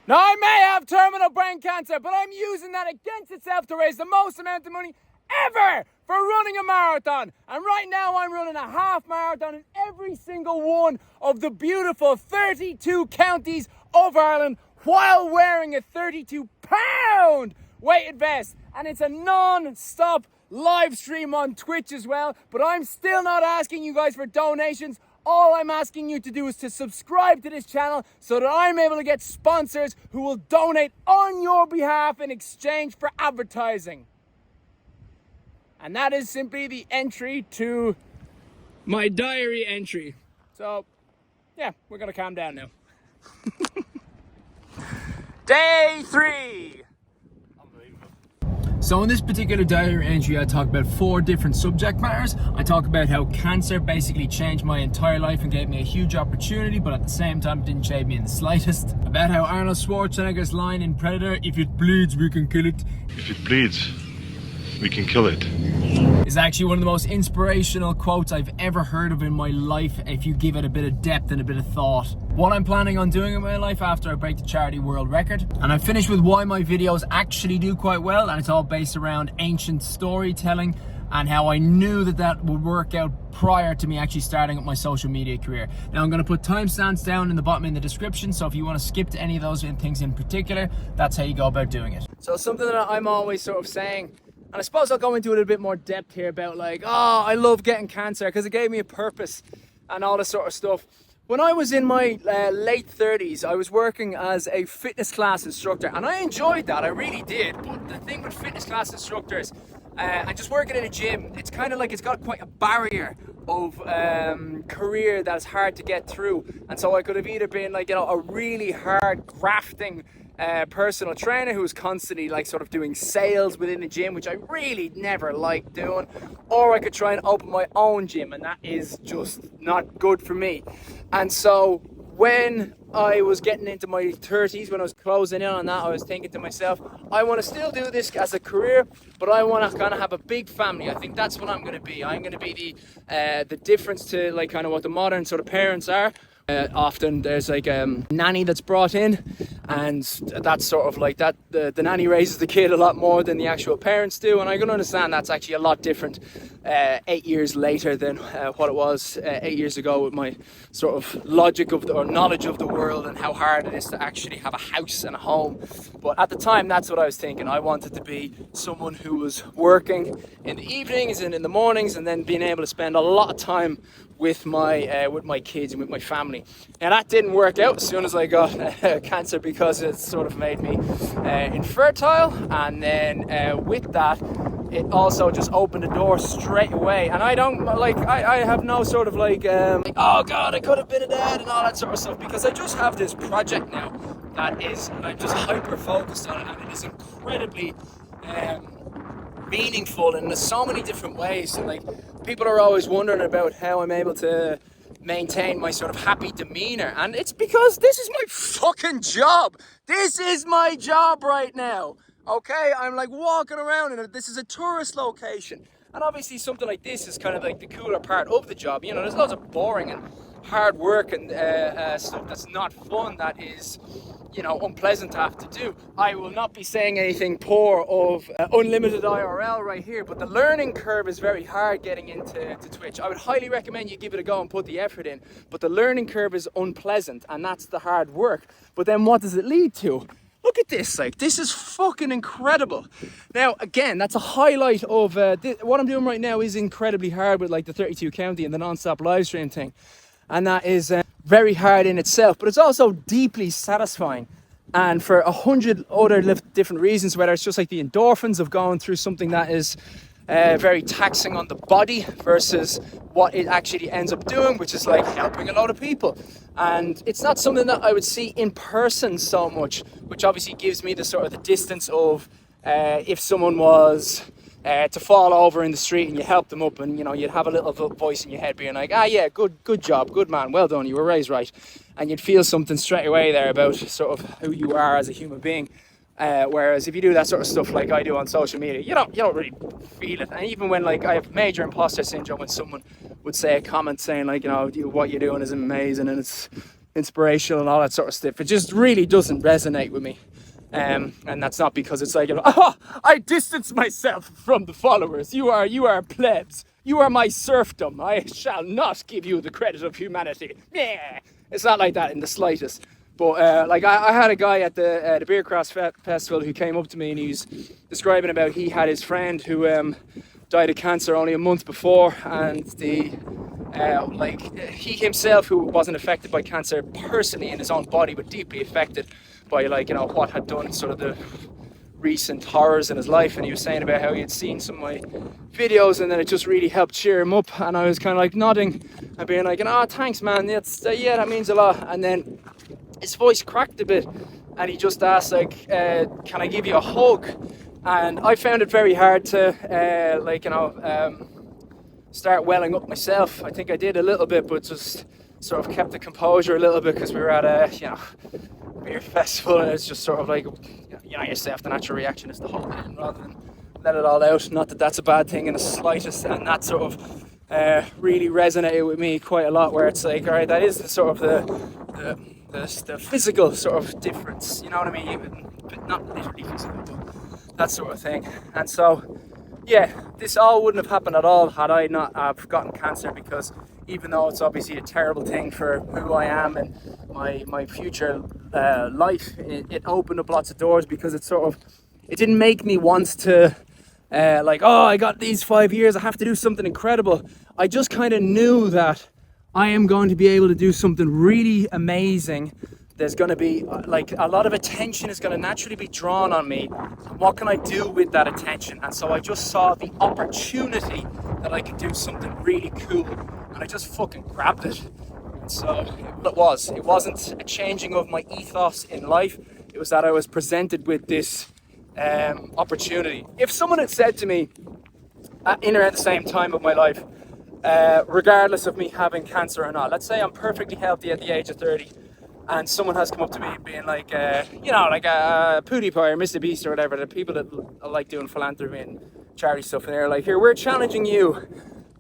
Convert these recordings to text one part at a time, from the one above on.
Now, I may have terminal brain cancer, but I'm using that against itself to raise the most amount of money ever for running a marathon. And right now I'm running a half marathon in every single one of the beautiful 32 counties of Ireland while wearing a 32-pound weighted vest. And it's a non-stop live stream on Twitch as well. But I'm still not asking you guys for donations. All I'm asking you to do is to subscribe to this channel so that I'm able to get sponsors who will donate on your behalf in exchange for advertising. And that is simply the entry to my diary entry. So, yeah, we're gonna calm down now. Day 3. So in this particular diary entry, I talk about 4 different subject matters. I talk about how cancer basically changed my entire life and gave me a huge opportunity, but at the same time it didn't change me in the slightest. About how Arnold Schwarzenegger's line in Predator, "If it bleeds, we can kill it," if it bleeds, we can kill it, is actually one of the most inspirational quotes I've ever heard of in my life if you give it a bit of depth and a bit of thought. What I'm planning on doing in my life after I break the charity world record. And I finish with why my videos actually do quite well, and it's all based around ancient storytelling and how I knew that that would work out prior to me actually starting up my social media career. Now I'm going to put timestamps down in the bottom in the description, so if you want to skip to any of those things in particular, that's how you go about doing it. So something that I'm always sort of saying, and I suppose I'll go into it a bit more depth here about like, oh, I love getting cancer because it gave me a purpose and all this sort of stuff. When I was in my late 30s, I was working as a fitness class instructor, and I enjoyed that, I really did. But the thing with fitness class instructors, and just working in a gym, it's kind of like it's got quite a barrier of career that's hard to get through. And so I could have either been like, you know, a really hard grafting personal trainer who was constantly like sort of doing sales within the gym, which I really never liked doing, or I could try and open my own gym, and that is just not good for me. And so when I was getting into my 30s, when I was closing in on that, I was thinking to myself, I want to still do this as a career, but I want to kind of have a big family. I think that's what I'm going to be. I'm going to be the difference to like kind of what the modern sort of parents are. Often there's like a nanny that's brought in, and that's sort of like that the nanny raises the kid a lot more than the actual parents do, and I can understand that's actually a lot different 8 years later than what it was 8 years ago, with my sort of logic of or knowledge of the world and how hard it is to actually have a house and a home. But at the time, that's what I was thinking. I wanted to be someone who was working in the evenings and in the mornings, and then being able to spend a lot of time with my kids and with my family. And that didn't work out as soon as I got cancer, because it sort of made me infertile, and then with that it also just opened the door straight away. And I don't like, I have no sort of like oh god, I could have been a dad and all that sort of stuff, because I just have this project now that is, I'm just hyper focused on it, and it is incredibly meaningful in so many different ways. And like, people are always wondering about how I'm able to maintain my sort of happy demeanor, and it's because this is my fucking job. This is my job right now. Okay, I'm like walking around, and this is a tourist location, and obviously something like this is kind of like the cooler part of the job. You know, there's lots of boring and hard work and stuff that's not fun, that is, you know, unpleasant to have to do. I will not be saying anything poor of unlimited IRL right here, but the learning curve is very hard getting into Twitch. I would highly recommend you give it a go and put the effort in, but the learning curve is unpleasant, and that's the hard work. But then what does it lead to? Look at this, like, this is fucking incredible. Now, again, that's a highlight of, what I'm doing right now is incredibly hard with like the 32 county and the non-stop live stream thing. And that is very hard in itself, but it's also deeply satisfying. And for 100 other different reasons, whether it's just like the endorphins of going through something that is very taxing on the body versus what it actually ends up doing, which is like helping a lot of people. And it's not something that I would see in person so much, which obviously gives me the sort of the distance of if someone was to fall over in the street and you help them up, and you know, you'd have a little voice in your head being like, ah yeah, good job, good man, well done, you were raised right. And you'd feel something straight away there about sort of who you are as a human being. Whereas if you do that sort of stuff like I do on social media, you don't really feel it. And even when like I have major imposter syndrome, when someone would say a comment saying like, you know, what you're doing is amazing and it's inspirational and all that sort of stuff. It just really doesn't resonate with me. And that's not because it's like, oh, I distance myself from the followers. You are plebs. You are my serfdom. I shall not give you the credit of humanity. Yeah, it's not like that in the slightest. But like I had a guy at the Beer Cross Festival who came up to me and he was describing about he had his friend who died of cancer only a month before, and he himself, who wasn't affected by cancer personally in his own body, but deeply affected by what had done sort of the recent horrors in his life. And he was saying about how he had seen some of my videos and then it just really helped cheer him up. And I was kind of like nodding and being like, oh, thanks, man. Yeah, that means a lot. And then his voice cracked a bit and he just asked, like, can I give you a hug? And I found it very hard to start welling up myself. I think I did a little bit, but just sort of kept the composure a little bit because we were at a beer festival, and it's just sort of like, yourself, the natural reaction is to hold it in rather than let it all out. Not that that's a bad thing in the slightest, and that sort of really resonated with me quite a lot, where it's like, all right, that is the sort of the physical sort of difference, you know what I mean? But not literally physical, but that sort of thing. And so, yeah, this all wouldn't have happened at all had I not gotten cancer, because even though it's obviously a terrible thing for who I am and my future life, it opened up lots of doors, because it didn't make me want to I got these 5 years, I have to do something incredible. I just kind of knew that I am going to be able to do something really amazing. There's going to be a lot of attention is going to naturally be drawn on me. What can I do with that attention? And so I just saw the opportunity that I could do something really cool, and I just fucking grabbed it. And so it wasn't a changing of my ethos in life. It was that I was presented with this opportunity. If someone had said to me in around the same time of my life, regardless of me having cancer or not, let's say I'm perfectly healthy at the age of 30, and someone has come up to me being like, PewDiePie or Mr. Beast or whatever, the people that like doing philanthropy and charity stuff, and they're like, here, we're challenging you.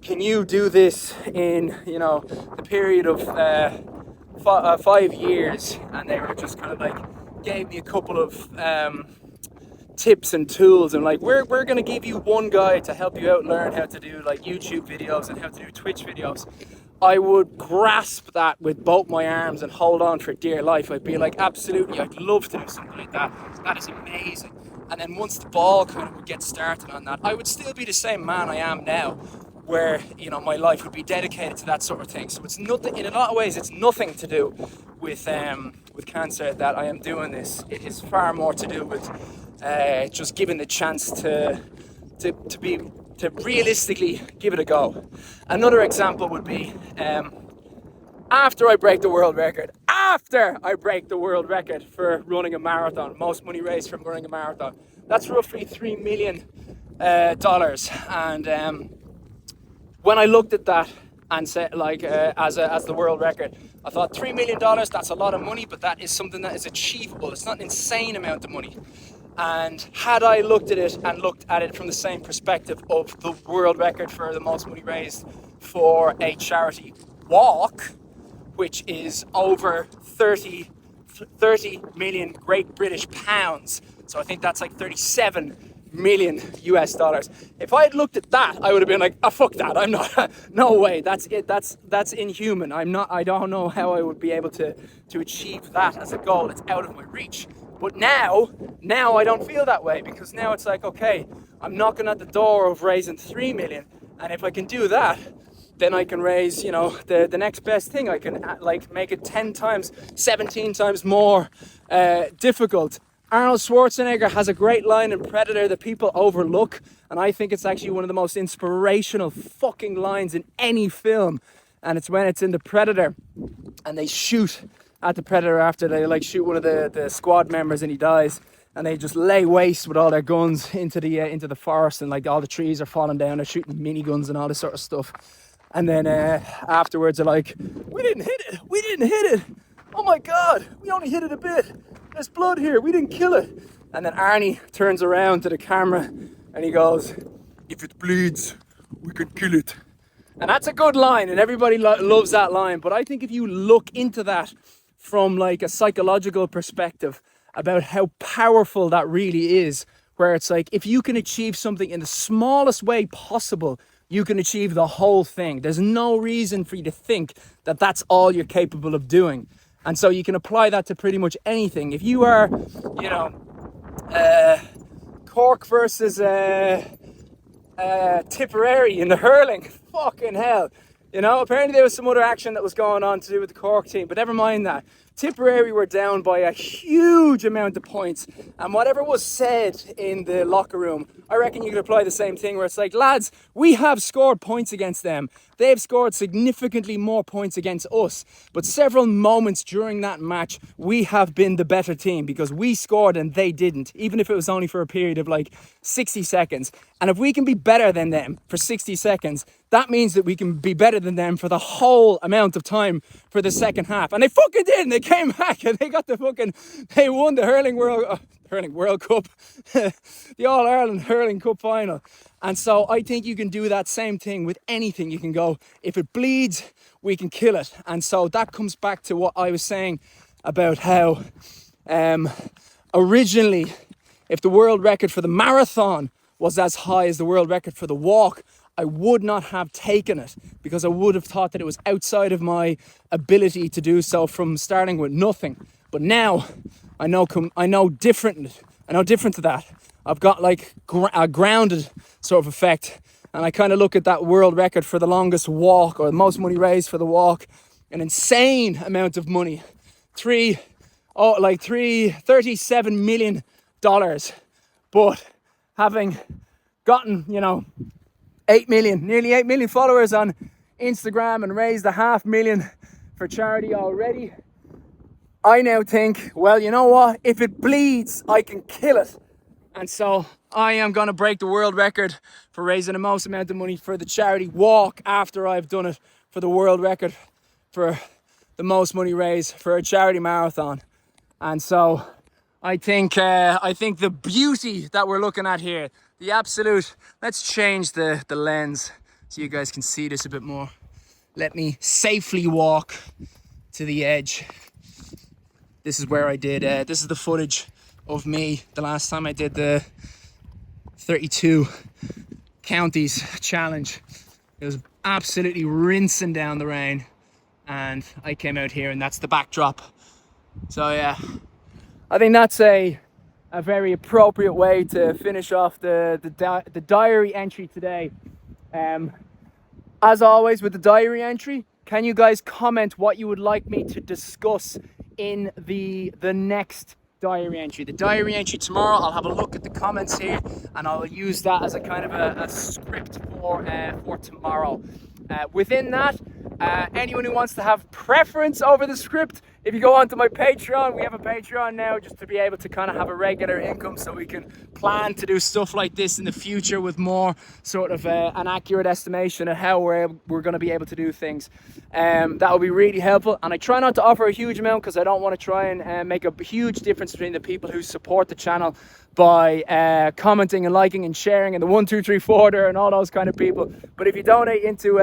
Can you do this in, the period of 5 years? And they were just kind of like, gave me a couple of tips and tools, and like, we're going to give you one guide to help you out learn how to do like YouTube videos and how to do Twitch videos. I would grasp that with both my arms and hold on for dear life. I'd be like, absolutely, I'd love to do something like that. That is amazing. And then once the ball kind of would get started on that, I would still be the same man I am now, where, my life would be dedicated to that sort of thing. So it's nothing, in a lot of ways, it's nothing to do with cancer that I am doing this. It is far more to do with just giving the chance to realistically give it a go. Another example would be after I break the world record for running a marathon, most money raised from running a marathon, that's roughly $3 million. And when I looked at that and said, as the world record, I thought $3 million, that's a lot of money, but that is something that is achievable. It's not an insane amount of money. And had I looked at it from the same perspective of the world record for the most money raised for a charity walk, which is over 30 million Great British pounds, so I think that's like 37 million US dollars. If I had looked at that, I would have been like, oh, fuck that, I'm not, no way, that's it, that's inhuman. I don't know how I would be able to achieve that as a goal. It's out of my reach. But now I don't feel that way, because now it's like, okay, I'm knocking at the door of raising 3 million, and if I can do that, then I can raise, the next best thing. I can make it 10 times, 17 times more difficult. Arnold Schwarzenegger has a great line in Predator that people overlook, and I think it's actually one of the most inspirational fucking lines in any film, and it's when it's in the Predator and they shoot at the Predator after they shoot one of the squad members and he dies, and they just lay waste with all their guns into the forest, and all the trees are falling down, they're shooting miniguns and all this sort of stuff. And then afterwards they're like, we didn't hit it, oh my god, we only hit it a bit, there's blood here, we didn't kill it. And then Arni turns around to the camera and he goes, if it bleeds, we can kill it. And that's a good line, and everybody loves that line. But I think if you look into that from like a psychological perspective about how powerful that really is, where it's like if you can achieve something in the smallest way possible, you can achieve the whole thing. There's no reason for you to think that that's all you're capable of doing. And so you can apply that to pretty much anything. If you are, you know, Cork versus Tipperary in the hurling, fucking hell. You know, apparently there was some other action that was going on to do with the Cork team, but never mind that. Tipperary were down by a huge amount of points, and whatever was said in the locker room, I reckon you could apply the same thing where it's like, lads, we have scored points against them. They've scored significantly more points against us, but several moments during that match, we have been the better team because we scored and they didn't, even if it was only for a period of like 60 seconds. And if we can be better than them for 60 seconds, that means that we can be better than them for the whole amount of time for the second half. And they fucking did, and they came back and they won the Hurling World Cup, the All-Ireland Hurling Cup final. And so I think you can do that same thing with anything. You can go, if it bleeds, we can kill it. And so that comes back to what I was saying about how originally, if the world record for the marathon was as high as the world record for the walk, I would not have taken it because I would have thought that it was outside of my ability to do so from starting with nothing. But now I know different to that. I've got like a grounded sort of effect, and I kind of look at that world record for the longest walk or the most money raised for the walk, an insane amount of money, $37 million, but having gotten, you know, nearly 8 million followers on Instagram and raised $500,000 for charity already, I now think, well, you know what? If it bleeds, I can kill it. And so I am going to break the world record for raising the most amount of money for the charity walk after I've done it for the world record for the most money raised for a charity marathon. And so I think the beauty that we're looking at here, the absolute, let's change the lens so you guys can see this a bit more. Let me safely walk to the edge. This is where I did, this is the footage of me the last time I did the 32 counties challenge. It was absolutely rinsing down the rain, and I came out here and that's the backdrop. So yeah, I think that's a very appropriate way to finish off the diary entry today. As always with the diary entry, can you guys comment what you would like me to discuss in the next diary entry? The diary entry tomorrow, I'll have a look at the comments here and I'll use that as a kind of a script for tomorrow. Within that, anyone who wants to have preference over the script, if you go onto my Patreon, we have a Patreon now just to be able to kind of have a regular income so we can plan to do stuff like this in the future with more sort of an accurate estimation of how we're going to be able to do things. That will be really helpful, and I try not to offer a huge amount because I don't want to try and make a huge difference between the people who support the channel by commenting and liking and sharing and the 1, 2, 3, 4 there and all those kind of people. But if you donate into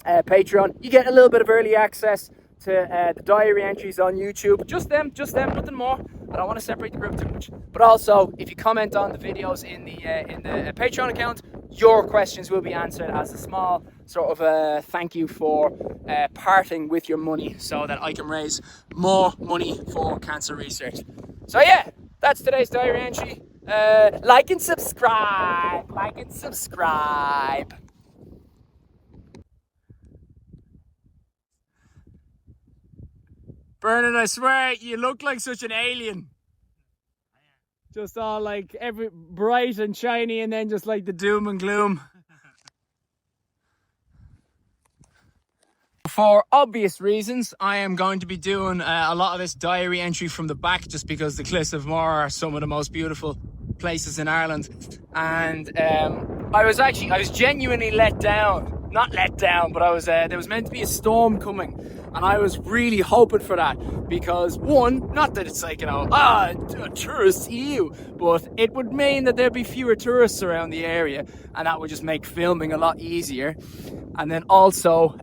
Patreon, you get a little bit of early access to the diary entries on YouTube. Just them, nothing more. I don't want to separate the group too much. But also, if you comment on the videos in the Patreon account, your questions will be answered as a small sort of a thank you for parting with your money so that I can raise more money for cancer research. So yeah, that's today's diary entry. Like and subscribe. Bernard, I swear, you look like such an alien. Just all like every bright and shiny and then just like the doom and gloom. For obvious reasons, I am going to be doing a lot of this diary entry from the back just because the Cliffs of Moher are some of the most beautiful places in Ireland. And I was genuinely let down. Not let down, but there was meant to be a storm coming. And I was really hoping for that because, one, not that it's like, you know, tourists, ew, but it would mean that there'd be fewer tourists around the area and that would just make filming a lot easier. And then also,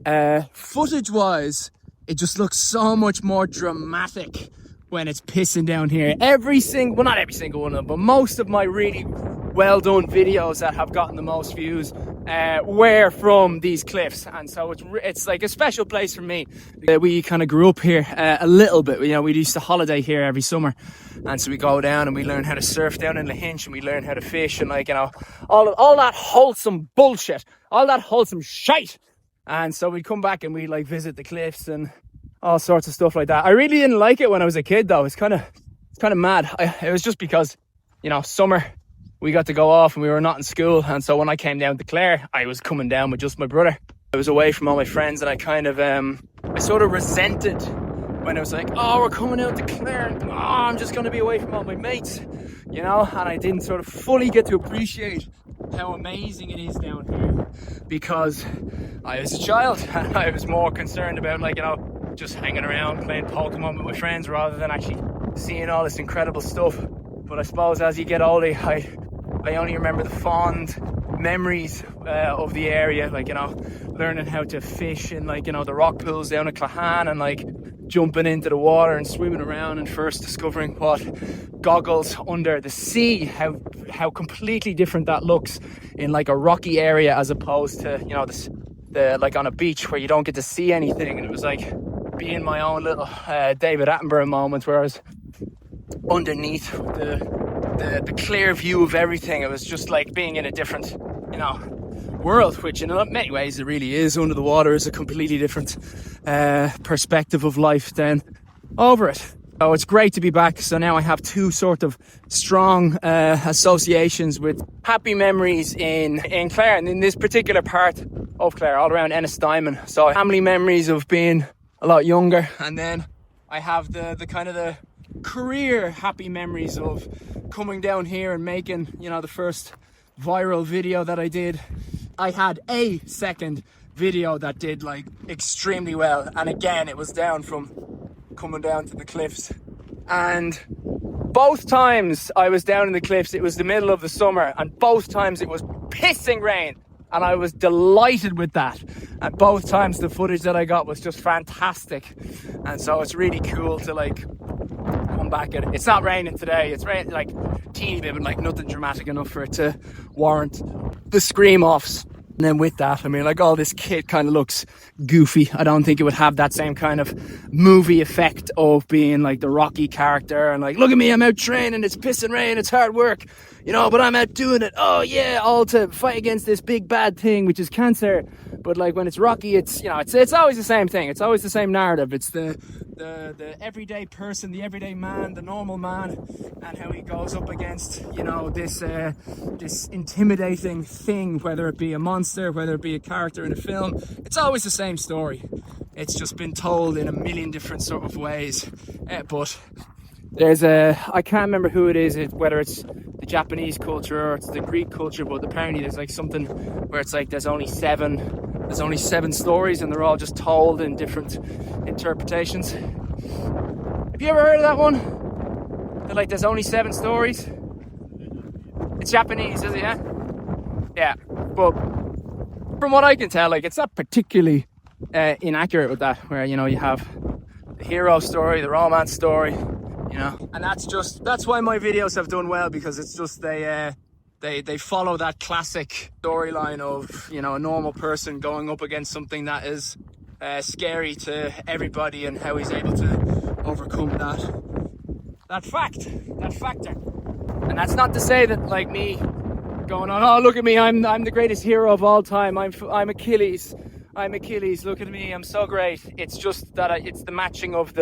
footage-wise, it just looks so much more dramatic when it's pissing down here. Not every single one of them, but most of my really well done videos that have gotten the most views were from these cliffs, and so it's like a special place for me. We kind of grew up here a little bit. You know, we used to holiday here every summer, and so we go down and we learn how to surf down in the Hinch, and we learn how to fish, and like, you know, all that wholesome bullshit, all that wholesome shite. And so we'd come back and we'd like visit the cliffs and all sorts of stuff like that. I really didn't like it when I was a kid though. It's kind of mad. It was just because, you know, summer we got to go off and we were not in school, and so when I came down to Clare, I was coming down with just my brother. I was away from all my friends, and I kind of I sort of resented when it was like, oh, we're coming out to Clare, and oh, I'm just going to be away from all my mates, you know. And I didn't sort of fully get to appreciate how amazing it is down here, because I was a child and I was more concerned about, like, you know, just hanging around playing Pokemon with my friends rather than actually seeing all this incredible stuff. But I suppose as you get older, I only remember the fond memories of the area, like, you know, learning how to fish in, like, you know, the rock pools down at Clare, and like jumping into the water and swimming around, and first discovering what goggles under the sea, how completely different that looks in like a rocky area as opposed to, you know, the like on a beach where you don't get to see anything. And it was like being my own little David Attenborough moment where I was underneath the clear view of everything. It was just like being in a different, you know, world, which in many ways it really is. Under the water is a completely different perspective of life than over it. So it's great to be back. So now I have two sort of strong associations with happy memories in Clare, and in this particular part of Clare, all around Ennistimon. So family memories of being a lot younger, and then I have the kind of the career happy memories of coming down here and making, you know, the first viral video that I did. I had a second video that did like extremely well, and again it was down from coming down to the cliffs, and both times I was down in the cliffs it was the middle of the summer, and both times it was pissing rain, and I was delighted with that, and both times the footage that I got was just fantastic. And so it's really cool to like come back at it. It's not raining today, it's raining like teeny bit, but like nothing dramatic enough for it to warrant the scream offs. And then with that, I mean, like, all this kit kind of looks goofy. I don't think it would have that same kind of movie effect of being like the Rocky character and like, look at me, I'm out training, it's pissing rain, it's hard work, you know, but I'm out doing it. Oh yeah, all to fight against this big bad thing, which is cancer. But like when it's Rocky, it's, you know, it's always the same thing. It's always the same narrative. It's the everyday person, the everyday man, the normal man, and how he goes up against, you know, this intimidating thing, whether it be a monster, whether it be a character in a film. It's always the same story. It's just been told in a million different sort of ways. But there's I can't remember who it is, whether it's the Japanese culture or it's the Greek culture, but apparently there's like something where it's like there's only seven stories, and they're all just told in different interpretations. Have you ever heard of that one? That like there's only 7 stories? It's Japanese, is it? Yeah. But from what I can tell, like, it's not particularly inaccurate with that, where, you know, you have the hero story, the romance story, you know, and that's why my videos have done well, because it's just they follow that classic storyline of, you know, a normal person going up against something that is scary to everybody, and how he's able to overcome that factor. And that's not to say that, like, me going on, oh, look at me, I'm the greatest hero of all time, I'm Achilles, look at me, I'm so great. It's just that it's the matching of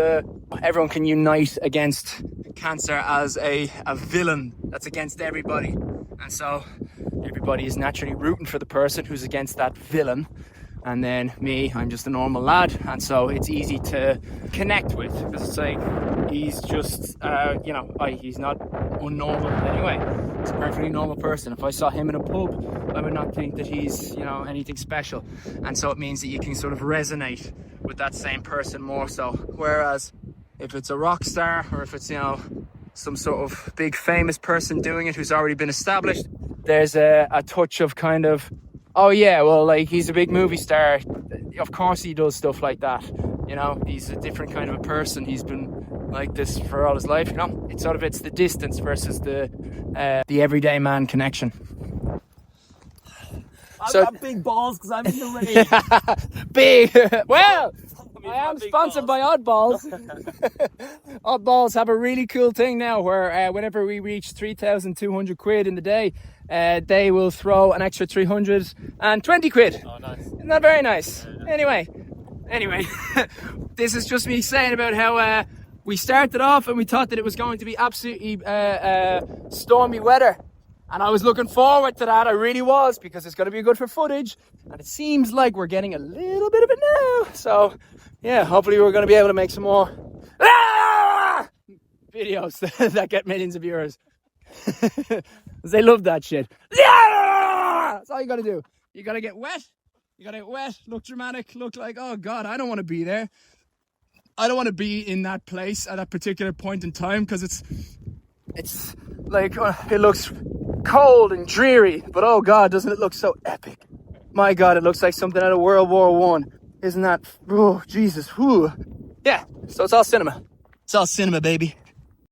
everyone can unite against cancer as a villain that's against everybody. And so everybody is naturally rooting for the person who's against that villain. And then me, I'm just a normal lad. And so it's easy to connect with, because it's like, he's just, you know, he's not unnormal anyway. He's a perfectly normal person. If I saw him in a pub, I would not think that he's, you know, anything special. And so it means that you can sort of resonate with that same person more so. Whereas if it's a rock star, or if it's, you know, some sort of big famous person doing it who's already been established, there's a touch of kind of, oh yeah, well, like, he's a big movie star, of course he does stuff like that. You know, he's a different kind of a person. He's been like this for all his life. You know, it's the distance versus the everyday man connection. I've got big balls because I'm in the rain. Big. Well, I am sponsored by Oddballs. Oddballs have a really cool thing now where whenever we reach 3,200 quid in the day, they will throw an extra 320 quid. Oh, nice. Not very nice. Anyway, this is just me saying about how we started off and we thought that it was going to be absolutely stormy weather. And I was looking forward to that. I really was, because it's going to be good for footage. And it seems like we're getting a little bit of it now. So, yeah, hopefully we're going to be able to make some more videos that get millions of views. They love that shit. That's all you got to do. You got to get wet. You got to get wet, look dramatic, look like, oh God, I don't want to be there. I don't want to be in that place at that particular point in time, because it's like, it looks cold and dreary, but oh God, doesn't it look so epic? My God, it looks like something out of World War One. Isn't that, oh Jesus, whew. Yeah, so it's all cinema. It's all cinema, baby.